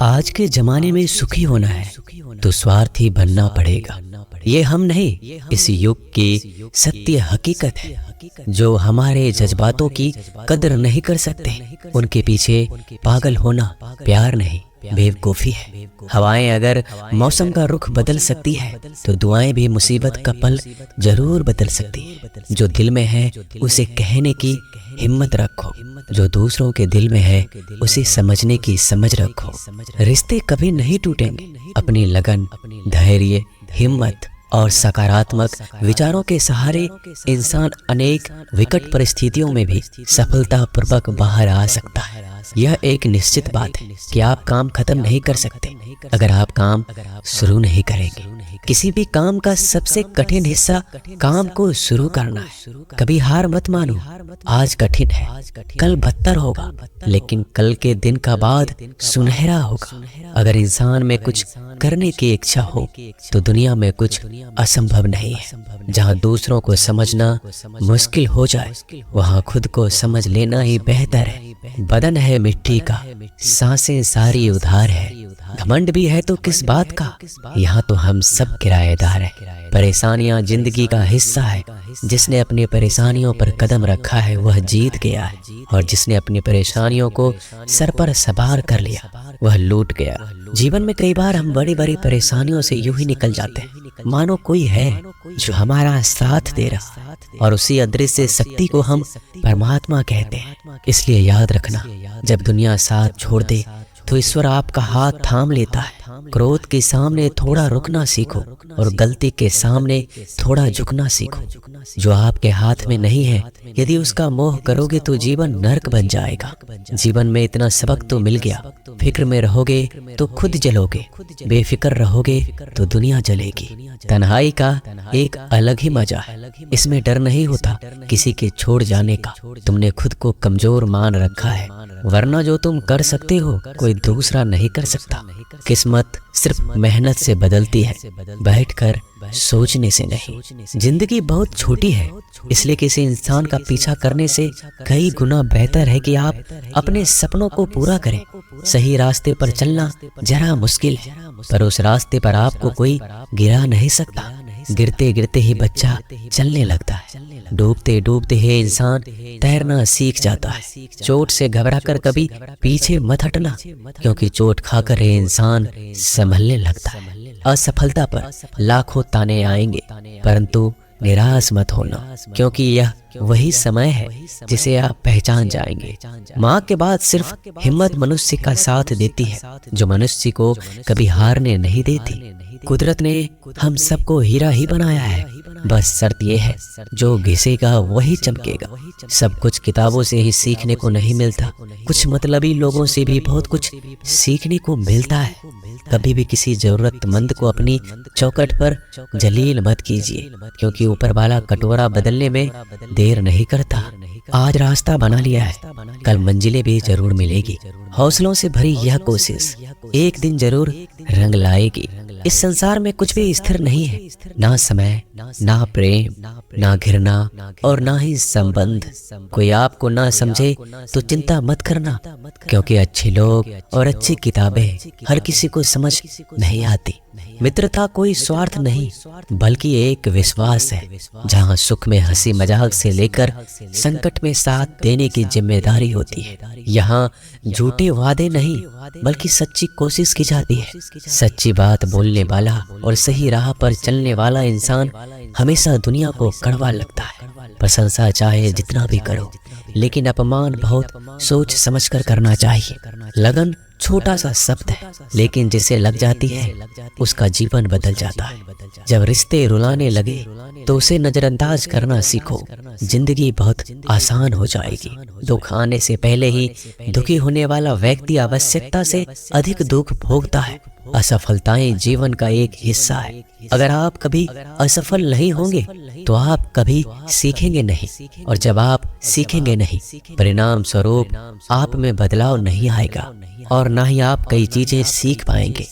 आज के जमाने में सुखी होना है तो स्वार्थी बनना पड़ेगा। ये हम नहीं, इस युग की सत्य हकीकत है। जो हमारे जज्बातों की कदर नहीं कर सकते, उनके पीछे पागल होना प्यार नहीं, बेवकूफ़ी है। हवाएं अगर मौसम का रुख बदल सकती है तो दुआएं भी मुसीबत का पल जरूर बदल सकती है। जो दिल में है उसे कहने की हिम्मत रखो, जो दूसरों के दिल में है उसे समझने की समझ रखो। रिश्ते कभी नहीं टूटेंगे। अपनी लगन, धैर्य, हिम्मत और सकारात्मक विचारों के सहारे इंसान अनेक विकट परिस्थितियों में भी सफलतापूर्वक बाहर आ सकता है। यह एक निश्चित बात है कि आप काम खत्म नहीं कर सकते अगर आप काम शुरू नहीं करेंगे। किसी भी काम का सबसे कठिन हिस्सा काम को शुरू करना है। कभी हार मत मानो। आज कठिन है, कल बदतर होगा, लेकिन कल के दिन का बाद सुनहरा होगा। अगर इंसान में कुछ करने की इच्छा हो तो दुनिया में कुछ असंभव नहीं है। जहाँ दूसरों को समझना मुश्किल हो जाए, वहाँ खुद को समझ लेना ही बेहतर है। बदन है मिट्टी का, सांसें सारी उधार है। घमंड भी है तो किस बात का, यहाँ तो हम सब किराएदार हैं। परेशानियां जिंदगी का हिस्सा है। जिसने अपनी परेशानियों पर कदम रखा है वह जीत गया है, और जिसने अपनी परेशानियों को सर पर सवार कर लिया वह लूट गया। जीवन में कई बार हम बड़ी बड़ी परेशानियों से यूं ही निकल जाते हैं मानो कोई है जो हमारा साथ दे रहा, और उसी अदृश्य शक्ति को हम परमात्मा कहते हैं। इसलिए याद रखना, जब दुनिया साथ छोड़ दे तो ईश्वर आपका हाथ थाम लेता है। क्रोध के सामने थोड़ा रुकना सीखो और गलती के सामने थोड़ा झुकना सीखो। जो आपके हाथ में नहीं है, यदि उसका मोह करोगे तो जीवन नर्क बन जाएगा। जीवन में इतना सबक तो मिल गया, फिक्र में रहोगे तो खुद जलोगे, बेफिक्र रहोगे तो दुनिया जलेगी। तन्हाई का एक अलग ही मजा है। इसमें डर नहीं होता किसी के छोड़ जाने का। तुमने खुद को कमजोर मान रखा है, वरना जो तुम कर सकते हो कोई दूसरा नहीं कर सकता। किस्मत सिर्फ मेहनत से बदलती है, बैठकर सोचने से नहीं। जिंदगी बहुत छोटी है, इसलिए किसी इंसान का पीछा करने से कई गुना बेहतर है कि आप अपने सपनों को पूरा करें। सही रास्ते पर चलना जरा मुश्किल है, पर उस रास्ते पर आपको कोई गिरा नहीं सकता। गिरते गिरते ही बच्चा चलने लगता है, डूबते डूबते ही इंसान तैरना सीख जाता है। चोट से घबराकर कभी पीछे मत हटना, क्योंकि चोट खाकर ये इंसान संभलने लगता है। असफलता पर लाखों ताने आएंगे, परंतु निराश मत होना, क्योंकि यह वही समय है जिसे आप पहचान जाएंगे। माँ के बाद सिर्फ हिम्मत मनुष्य का साथ देती है, जो मनुष्य को कभी हारने नहीं देती। कुदरत ने हम सबको हीरा ही बनाया है, बस शर्त यह है जो घिसेगा वही चमकेगा। सब कुछ किताबों से ही सीखने को नहीं मिलता, कुछ मतलबी लोगों से भी बहुत कुछ सीखने को मिलता है। कभी भी किसी जरूरतमंद को अपनी चौखट पर जलील मत कीजिए, क्योंकि ऊपर वाला कटोरा बदलने में देर नहीं करता। आज रास्ता बना लिया है, कल मंजिलें भी जरूर मिलेगी। हौसलों से भरी यह कोशिश एक दिन जरूर रंग लाएगी। इस संसार में कुछ भी स्थिर नहीं है, ना समय, ना प्रेम, ना घृणा और ना ही संबंध। कोई आपको ना समझे तो चिंता मत करना, क्योंकि अच्छे लोग और अच्छी किताबें हर किसी को समझ नहीं आती। मित्रता कोई स्वार्थ नहीं, बल्कि एक विश्वास है, जहाँ सुख में हंसी मजाक से लेकर संकट में साथ देने की जिम्मेदारी होती है। यहाँ झूठे वादे नहीं, बल्कि सच्ची कोशिश की जाती है। सच्ची बात बोलने वाला और सही राह पर चलने वाला इंसान हमेशा दुनिया को कड़वा लगता है। प्रशंसा चाहे जितना भी करो, लेकिन अपमान बहुत सोच समझकर करना चाहिए। लगन छोटा सा शब्द है, लेकिन जिसे लग जाती है उसका जीवन बदल जाता है। जब रिश्ते रुलाने लगे तो उसे नजरअंदाज करना सीखो, जिंदगी बहुत आसान हो जाएगी। दुख आने से पहले ही दुखी होने वाला व्यक्ति आवश्यकता से अधिक दुख भोगता है। असफलताएं जीवन का एक हिस्सा है। अगर आप कभी असफल नहीं होंगे तो आप कभी सीखेंगे नहीं, और जब आप सीखेंगे नहीं, परिणाम स्वरूप आप में बदलाव नहीं आएगा और ना ही आप कई चीजें सीख पाएंगे।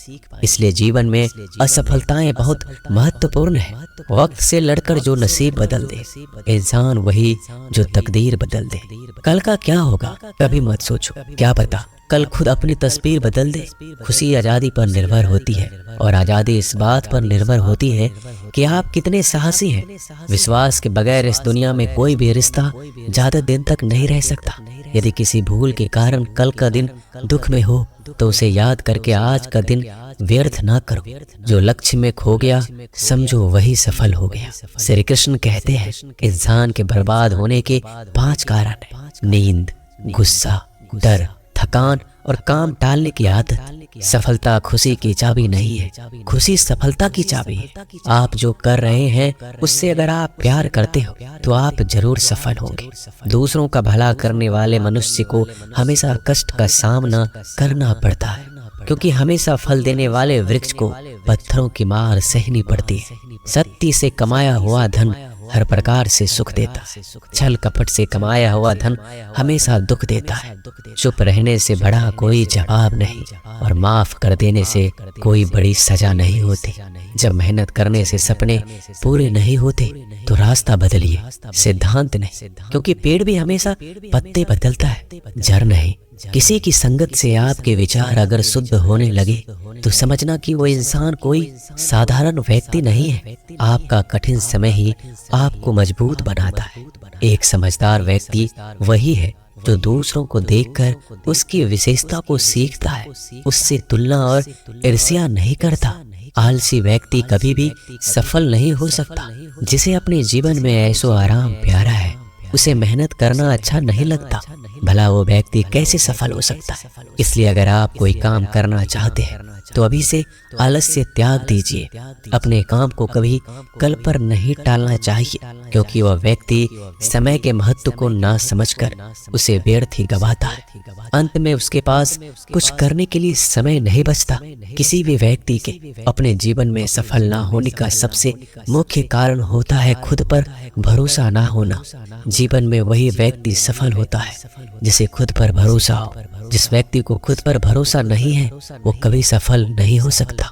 इसलिए जीवन में असफलताएं बहुत महत्वपूर्ण है। वक्त से लड़कर जो नसीब बदल दे, इंसान वही जो तकदीर बदल दे। कल का क्या होगा कभी मत सोचो, क्या पता कल खुद अपनी तस्वीर बदल दे। खुशी आज़ादी पर निर्भर होती है और आज़ादी इस बात पर निर्भर होती है कि आप कितने साहसी हैं। विश्वास के बगैर इस दुनिया में कोई भी रिश्ता ज़्यादा दिन तक नहीं रह सकता। यदि किसी भूल के कारण कल का दिन दुख में हो तो उसे याद करके आज का दिन व्यर्थ ना करो। जो लक्ष्य में खो गया समझो वही सफल हो गया। श्री कृष्ण कहते हैं इंसान के बर्बाद होने के 5 कारण हैं: नींद, गुस्सा, डर, थकान और काम टालने की आदत। सफलता खुशी की चाबी नहीं है, खुशी सफलता की चाबी है। आप जो कर रहे हैं उससे अगर आप प्यार करते हो तो आप जरूर सफल होंगे। दूसरों का भला करने वाले मनुष्य को हमेशा कष्ट का सामना करना पड़ता है, क्योंकि हमेशा फल देने वाले वृक्ष को पत्थरों की मार सहनी पड़ती है। सत्य से कमाया हुआ धन हर प्रकार से सुख देता है, छल कपट से कमाया हुआ धन हमेशा दुख देता है। चुप रहने से बड़ा कोई जवाब नहीं और माफ कर देने से कोई बड़ी सजा नहीं होती। जब मेहनत करने से सपने पूरे नहीं होते तो रास्ता बदलिए, सिद्धांत नहीं, क्योंकि पेड़ भी हमेशा पत्ते बदलता है, जड़ नहीं। किसी की संगत से आपके विचार अगर शुद्ध होने लगे तो समझना कि वो इंसान कोई साधारण व्यक्ति नहीं है। आपका कठिन समय ही आपको मजबूत बनाता है। एक समझदार व्यक्ति वही है जो दूसरों को देखकर उसकी विशेषता को सीखता है, उससे तुलना और ईर्ष्या नहीं करता। आलसी व्यक्ति कभी भी सफल नहीं हो सकता। जिसे अपने जीवन में ऐशो आराम प्यारा है उसे मेहनत करना अच्छा नहीं लगता। भला वो व्यक्ति कैसे सफल हो सकता है। इसलिए अगर आप कोई काम करना चाहते हैं तो अभी से आलस्य त्याग दीजिए। अपने काम को कभी कल पर नहीं टालना चाहिए, क्योंकि वह व्यक्ति समय के महत्व को ना समझकर उसे व्यर्थ ही गवाता है। अंत में उसके पास कुछ करने के लिए समय नहीं बचता। किसी भी व्यक्ति के अपने जीवन में सफल ना होने का सबसे मुख्य कारण होता है खुद पर भरोसा ना होना। जीवन में वही व्यक्ति सफल होता है जिसे खुद पर भरोसा हो। जिस व्यक्ति को खुद पर भरोसा नहीं है वो कभी सफल नहीं हो सकता।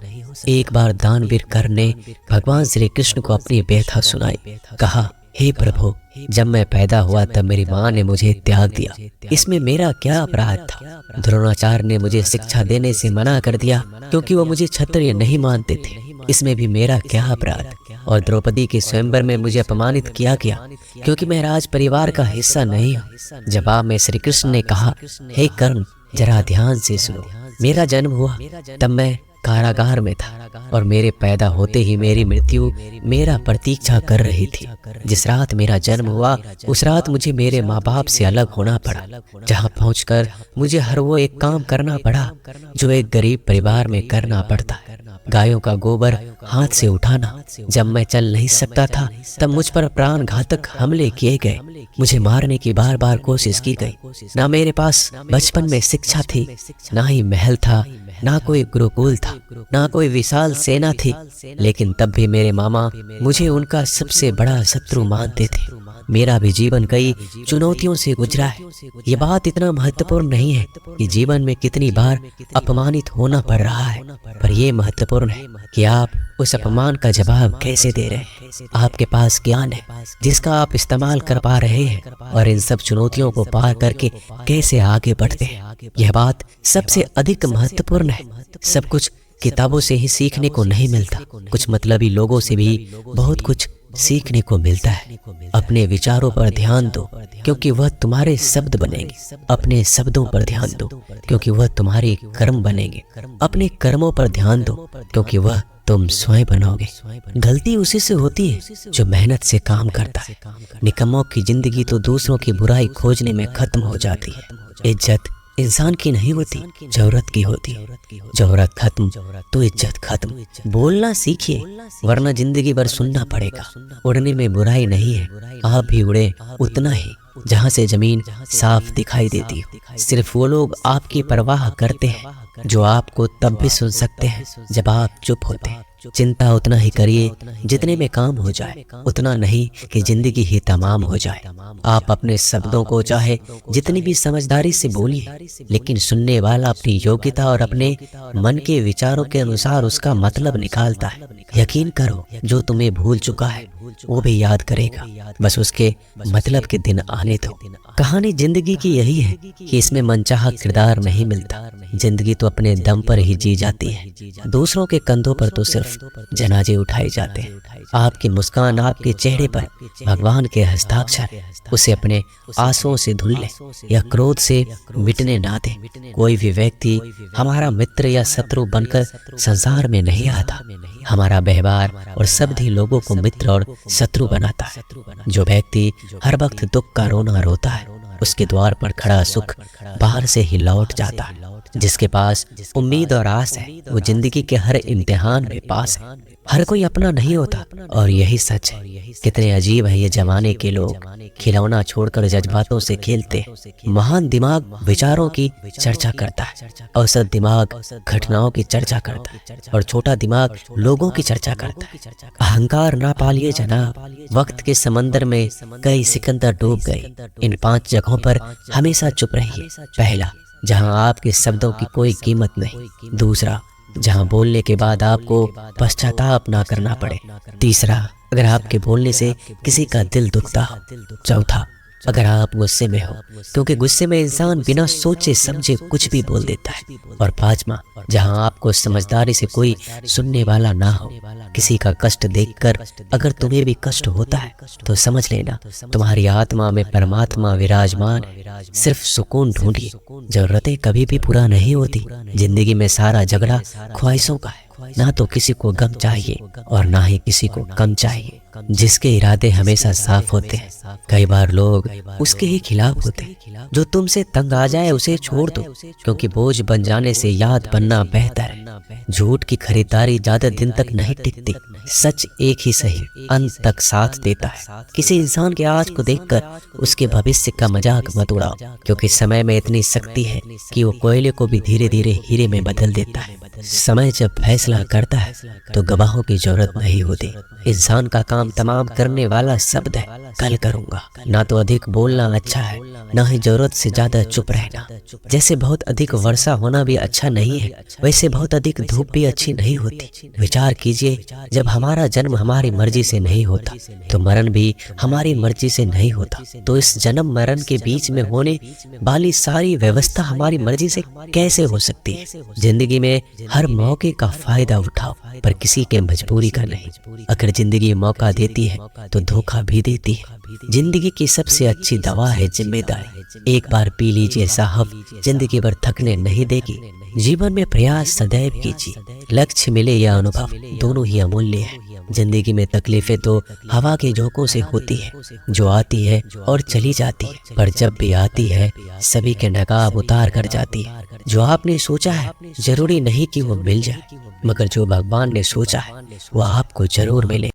एक बार दानवीर कर्ण ने भगवान श्री कृष्ण को अपनी व्यथा सुनाई। कहा, हे प्रभु, जब मैं पैदा हुआ तब मेरी माँ ने मुझे त्याग दिया, इसमें मेरा क्या अपराध था। द्रोणाचार्य ने मुझे शिक्षा देने से मना कर दिया क्योंकि वो मुझे क्षत्रिय नहीं मानते थे, इसमें भी मेरा क्या अपराध। और द्रौपदी के स्वयंवर में मुझे अपमानित किया गया क्योंकि मैं राज परिवार का हिस्सा नहीं हूँ। जवाब में श्री कृष्ण ने कहा, हे कर्ण, जरा ध्यान से सुनो। मेरा जन्म हुआ तब मैं कारागार में था और मेरे पैदा होते ही मेरी मृत्यु मेरा प्रतीक्षा कर रही थी। जिस रात मेरा जन्म हुआ उस रात मुझे मेरे माँ बाप से अलग होना पड़ा, जहाँ पहुंचकर मुझे हर वो एक काम करना पड़ा जो एक गरीब परिवार में करना पड़ता है। गायों का गोबर हाथ से उठाना। जब मैं चल नहीं सकता था तब मुझ पर प्राण घातक हमले किए गए। मुझे मारने की बार बार कोशिश की गई। ना मेरे पास बचपन में शिक्षा थी, ना ही महल था, ना कोई गुरुकुल था, ना कोई विशाल सेना थी, लेकिन तब भी मेरे मामा मुझे उनका सबसे बड़ा शत्रु मानते थे। मेरा भी जीवन कई चुनौतियों से गुजरा है। ये बात इतना महत्वपूर्ण नहीं है कि जीवन में कितनी बार अपमानित होना पड़ रहा है, पर यह महत्वपूर्ण है कि आप उस अपमान का जवाब कैसे दे रहे हैं। आपके पास ज्ञान है जिसका आप इस्तेमाल कर पा रहे हैं और इन सब चुनौतियों को पार करके कैसे आगे बढ़ते हैं। यह बात सबसे अधिक महत्वपूर्ण है। सब कुछ किताबों से ही सीखने को नहीं मिलता, कुछ मतलबी लोगों से भी बहुत कुछ सीखने को मिलता है। अपने विचारों पर ध्यान दो क्योंकि वह तुम्हारे शब्द बनेंगे। अपने शब्दों पर ध्यान दो क्योंकि वह तुम्हारे कर्म बनेंगे। अपने कर्मों पर ध्यान दो क्योंकि वह तुम स्वयं बनोगे। गलती उसी से होती है जो मेहनत से काम करता है। निकम्मों की जिंदगी तो दूसरों की बुराई खोजने में खत्म हो जाती है। इज्जत इंसान की नहीं होती, जरूरत की होती है। जरूरत खत्म तो इज्जत खत्म। बोलना सीखिए वरना जिंदगी भर सुनना पड़ेगा। उड़ने में बुराई नहीं है, आप भी उड़े उतना ही जहाँ से जमीन साफ दिखाई देती हो। सिर्फ वो लोग आपकी परवाह करते हैं जो आपको तब भी सुन सकते हैं जब आप चुप होते हैं। चिंता उतना ही करिए जितने में काम हो जाए, उतना नहीं कि जिंदगी ही तमाम हो जाए। आप अपने शब्दों को चाहे जितनी भी समझदारी से बोलिए, लेकिन सुनने वाला अपनी योग्यता और अपने मन के विचारों के अनुसार उसका मतलब निकालता है। यकीन करो, जो तुम्हें भूल चुका है वो भी याद करेगा, बस उसके मतलब के दिन आने दो। कहानी जिंदगी की यही है कि इसमें मनचाहा किरदार नहीं मिलता। जिंदगी तो अपने दम पर ही जी जाती है। दूसरों के कंधों पर तो सिर्फ जनाजे उठाए जाते हैं। आपकी मुस्कान, आपके चेहरे पर भगवान के हस्ताक्षर, उसे अपने आंसुओं से धुल ले या क्रोध से मिटने ना दे। कोई भी व्यक्ति हमारा मित्र या शत्रु बनकर संसार में नहीं आता। हमारा व्यवहार और शब्द ही लोगों को मित्र और शत्रु बनाता है। जो व्यक्ति हर वक्त दुख का रोना रोता है, उसके द्वार पर खड़ा सुख बाहर से ही लौट जाता है। जिसके पास उम्मीद और आस है, वो जिंदगी के हर इम्तिहान में पास है। हर कोई अपना नहीं होता, और यही सच है। कितने अजीब है ये जमाने के लोग, खिलौना छोड़कर जज्बातों से खेलते। महान दिमाग विचारों की चर्चा करता है, औसत दिमाग घटनाओं की चर्चा करता है, और छोटा दिमाग लोगों की चर्चा करता है। अहंकार ना पालिए जनाब, वक्त के समंदर में कई सिकंदर डूब गए। इन 5 जगहों पर हमेशा चुप रहिए। पहला, जहां आपके शब्दों की कोई कीमत नहीं। दूसरा, जहां बोलने के बाद आपको पश्चाताप ना करना पड़े। तीसरा, अगर आपके बोलने से किसी का दिल दुखता हो। चौथा, अगर आप गुस्से में हो, क्योंकि गुस्से में इंसान बिना सोचे समझे कुछ भी बोल देता है। और पांचवा, जहां आपको समझदारी से कोई सुनने वाला ना हो। किसी का कष्ट देखकर अगर तुम्हें भी कष्ट होता है तो समझ लेना तुम्हारी आत्मा में परमात्मा विराजमान है। सिर्फ सुकून ढूंढिए। जरूरतें कभी भी पूरा नहीं होती। जिंदगी में सारा झगड़ा ख्वाहिशों का है। ना तो किसी को गम चाहिए और ना ही किसी को कम चाहिए। जिसके इरादे हमेशा साफ होते हैं, कई बार लोग उसके ही खिलाफ होते हैं। जो तुमसे तंग आ जाए उसे छोड़ दो, क्योंकि बोझ बन जाने से याद बनना बेहतर है। झूठ की खरीदारी ज्यादा दिन तक नहीं टिकती। सच एक ही सही अंत तक साथ देता है। किसी इंसान के आज को देखकर उसके भविष्य का मजाक मत उड़ाओ, क्योंकि समय में इतनी शक्ति है कि वो कोयले को भी धीरे धीरे हीरे में बदल देता है। समय जब फैसला करता है तो गवाहों की जरूरत नहीं होती। इंसान का काम तमाम करने वाला शब्द है, कल करूंगा। ना तो अधिक बोलना अच्छा है, ना ही जरूरत से ज्यादा चुप रहना। जैसे बहुत अधिक वर्षा होना भी अच्छा नहीं है, वैसे बहुत अधिक धूप भी अच्छी नहीं होती। विचार कीजिए, जब हमारा जन्म हमारी मर्जी से नहीं होता तो मरण भी हमारी मर्जी से नहीं होता। तो इस जन्म मरण के बीच में होने वाली सारी व्यवस्था हमारी मर्जी से कैसे हो सकती है? जिंदगी में हर मौके का फायदा उठाओ, पर किसी के मजबूरी का नहीं। अगर जिंदगी मौका देती है तो धोखा भी देती है। जिंदगी की सबसे अच्छी दवा है जिम्मेदारी। एक बार पी लीजिए साहब, जिंदगी भर थकने नहीं देगी। जीवन में प्रयास सदैव कीजिए। लक्ष्य मिले या अनुभव, दोनों ही अमूल्य है। जिंदगी में तकलीफें तो हवा के झोंकों से होती है, जो आती है और चली जाती है, पर जब भी आती है सभी के नकाब उतार कर जाती है। जो आपने सोचा है जरूरी नहीं कि वो मिल जाए, मगर जो भगवान ने सोचा है वो आपको जरूर मिले।